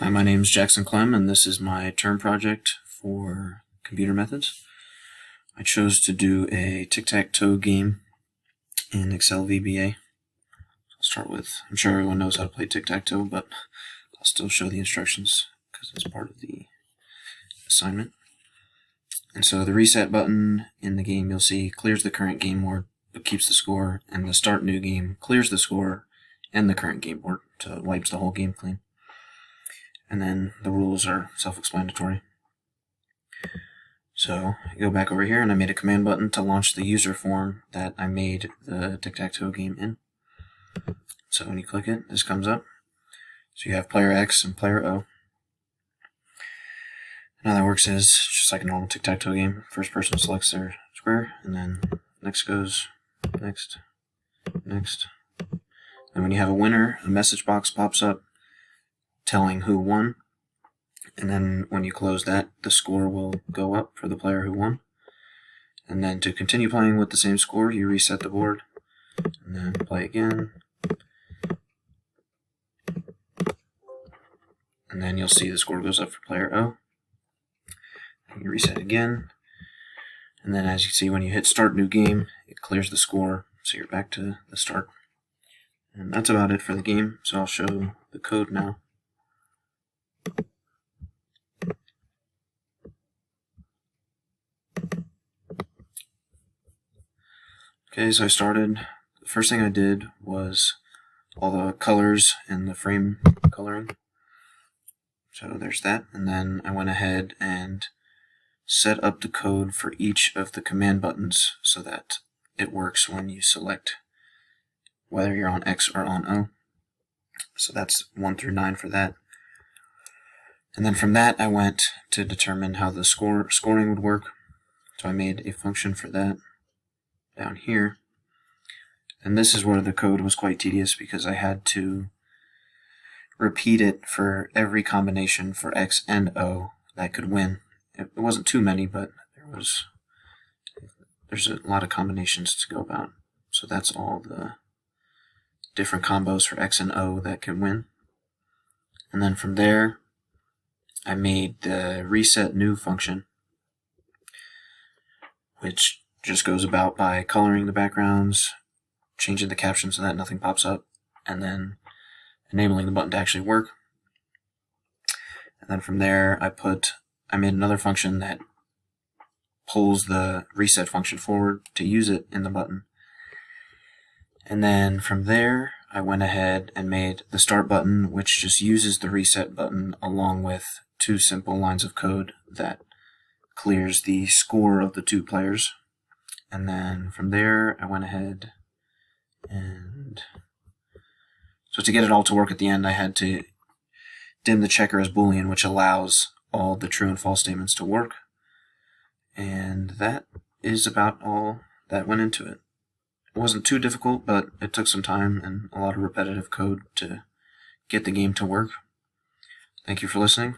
Hi, my name is Jaxon Klem, and this is my term project for computer methods. I chose to do a tic-tac-toe game in Excel VBA. I'll start with, I'm sure everyone knows how to play tic-tac-toe, but I'll still show the instructions because it's part of the assignment. And so the reset button in the game, you'll see, clears the current game board but keeps the score, and the start new game clears the score and the current game board, so it wipes the whole game clean. And then the rules are self-explanatory. So I go back over here and I made a command button to launch the user form that I made the tic-tac-toe game in. So when you click it, this comes up. So you have player X and player O. And how that works is just like a normal tic-tac-toe game. First person selects their square, and then next goes next, next. And when you have a winner, a message box pops up telling who won, and then when you close that, the score will go up for the player who won. And then to continue playing with the same score, you reset the board and then play again, and then you'll see the score goes up for player O. And you reset again, and then as you see, when you hit start new game, it clears the score, so you're back to the start. And that's about it for the game, so I'll show the code now. Okay, so I started. The first thing I did was all the colors and the frame coloring. So there's that. And then I went ahead and set up the code for each of the command buttons so that it works when you select whether you're on X or on O. So that's 1 through 9 for that. And then from that, I went to determine how the scoring would work. So I made a function for that down here. And this is where the code was quite tedious because I had to repeat it for every combination for X and O that could win. It wasn't too many, but there's a lot of combinations to go about. So that's all the different combos for X and O that can win. And then from there, I made the reset new function, which just goes about by coloring the backgrounds, changing the caption so that nothing pops up, and then enabling the button to actually work. And then from there, I made another function that pulls the reset function forward to use it in the button. And then from there, I went ahead and made the start button, which just uses the reset button along with 2 simple lines of code that clears the score of the 2 players. And then from there, I went ahead and so to get it all to work at the end, I had to dim the checker as Boolean, which allows all the true and false statements to work. And that is about all that went into it. It wasn't too difficult, but it took some time and a lot of repetitive code to get the game to work. Thank you for listening.